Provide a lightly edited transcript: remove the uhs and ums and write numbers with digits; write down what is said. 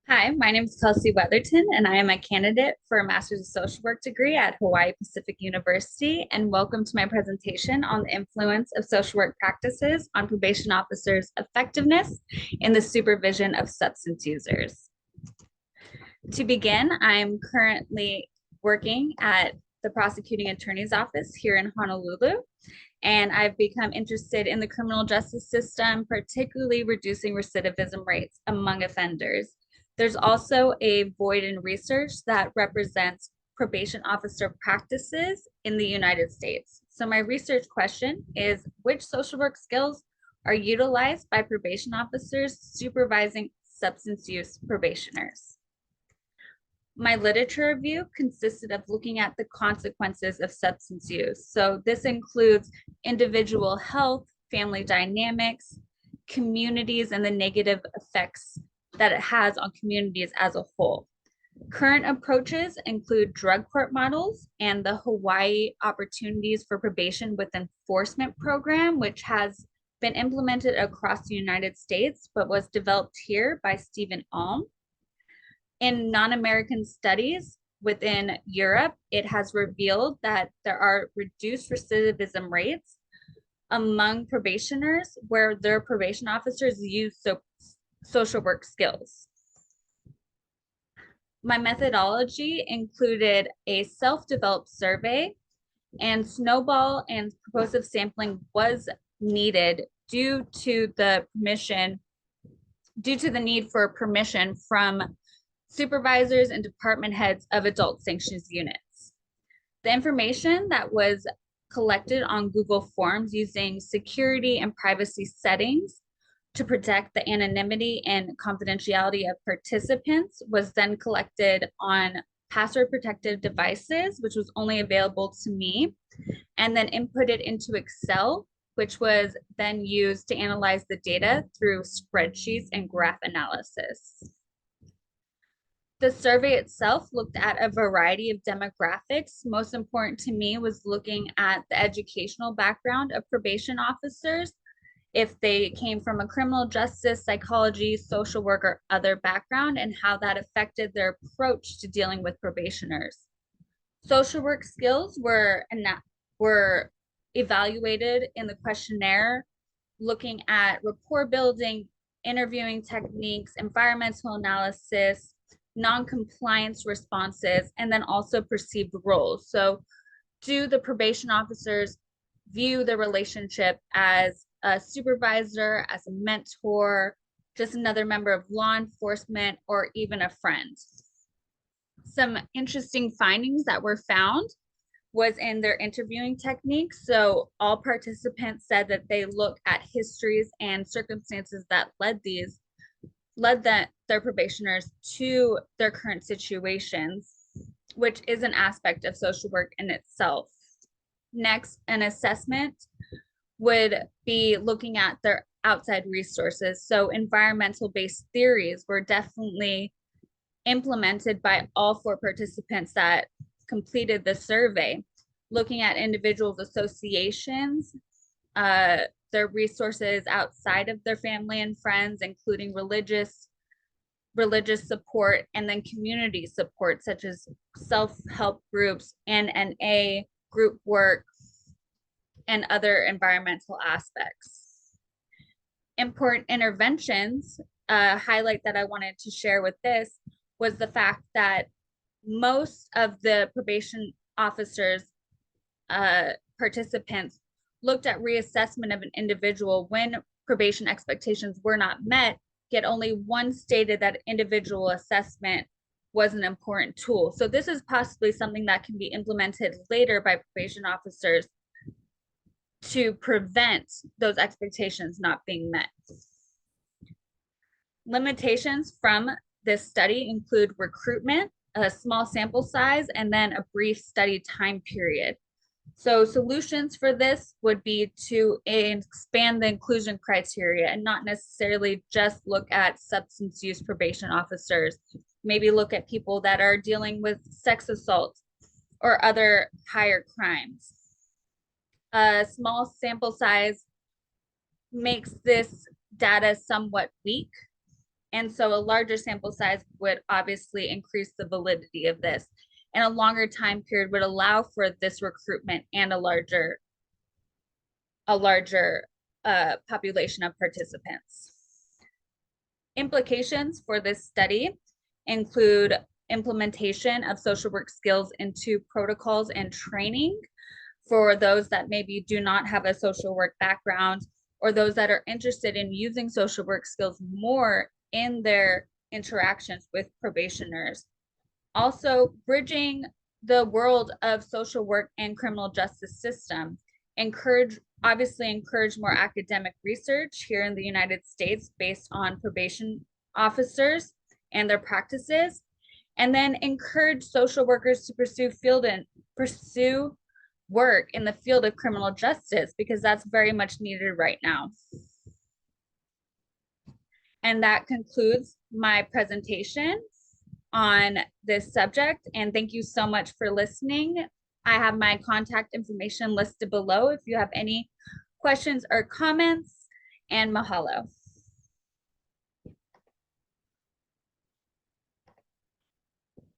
Hi, my name is Kelsey Weatherton, and I am a candidate for a Master's of Social Work degree at Hawaii Pacific University. And welcome to my presentation on the influence of social work practices on probation officers' effectiveness in the supervision of substance users. To begin, I'm currently working at the prosecuting attorney's office here in Honolulu, and I've become interested in the criminal justice system, particularly reducing recidivism rates among offenders. There's also a void in research that represents probation officer practices in the United States. So my research question is, which social work skills are utilized by probation officers supervising substance use probationers? My literature review consisted of looking at the consequences of substance use. So this includes individual health, family dynamics, communities, and the negative effects that it has on communities as a whole. Current approaches include drug court models and the Hawaii Opportunities for Probation with Enforcement program, which has been implemented across the United States, but was developed here by Stephen Alm. In non-American studies within Europe, it has revealed that there are reduced recidivism rates among probationers where their probation officers use social work skills. My methodology included a self-developed survey, and snowball and propositive sampling was needed due to the need for permission from supervisors and department heads of adult sanctions units. The information that was collected on Google Forms using security and privacy settings to protect the anonymity and confidentiality of participants was then collected on password protected devices, which was only available to me, and then inputted into Excel, which was then used to analyze the data through spreadsheets and graph analysis. The survey itself looked at a variety of demographics. Most important to me was looking at the educational background of probation officers, if they came from a criminal justice, psychology, social work, or other background, and how that affected their approach to dealing with probationers. Social work skills were evaluated in the questionnaire, looking at rapport building, interviewing techniques, environmental analysis, non-compliance responses, and then also perceived roles. So do the probation officers view the relationship as a supervisor, as a mentor, just another member of law enforcement, or even a friend? Some interesting findings that were found was in their interviewing techniques. So all participants said that they look at histories and circumstances that led their probationers to their current situations, which is an aspect of social work in itself. Next, an assessment would be looking at their outside resources. So environmental based theories were definitely implemented by all four participants that completed the survey, looking at individuals' associations, their resources outside of their family and friends, including religious support, and then community support such as self-help groups, NNA, group work, and other environmental aspects. Important interventions highlight that I wanted to share with this was the fact that most of the probation officers participants looked at reassessment of an individual when probation expectations were not met, yet only one stated that individual assessment was an important tool. So this is possibly something that can be implemented later by probation officers to prevent those expectations not being met. Limitations from this study include recruitment, a small sample size, and then a brief study time period. So solutions for this would be to expand the inclusion criteria and not necessarily just look at substance use probation officers. Maybe look at people that are dealing with sex assault or other higher crimes. A small sample size makes this data somewhat weak. And so a larger sample size would obviously increase the validity of this, and a longer time period would allow for this recruitment and a larger population of participants. Implications for this study include implementation of social work skills into protocols and training for those that maybe do not have a social work background, or those that are interested in using social work skills more in their interactions with probationers. Also, bridging the world of social work and criminal justice system. Obviously encourage more academic research here in the United States based on probation officers and their practices, and then encourage social workers to pursue work in the field of criminal justice, because that's very much needed right now. And that concludes my presentation on this subject. And thank you so much for listening. I have my contact information listed below if you have any questions or comments, and mahalo.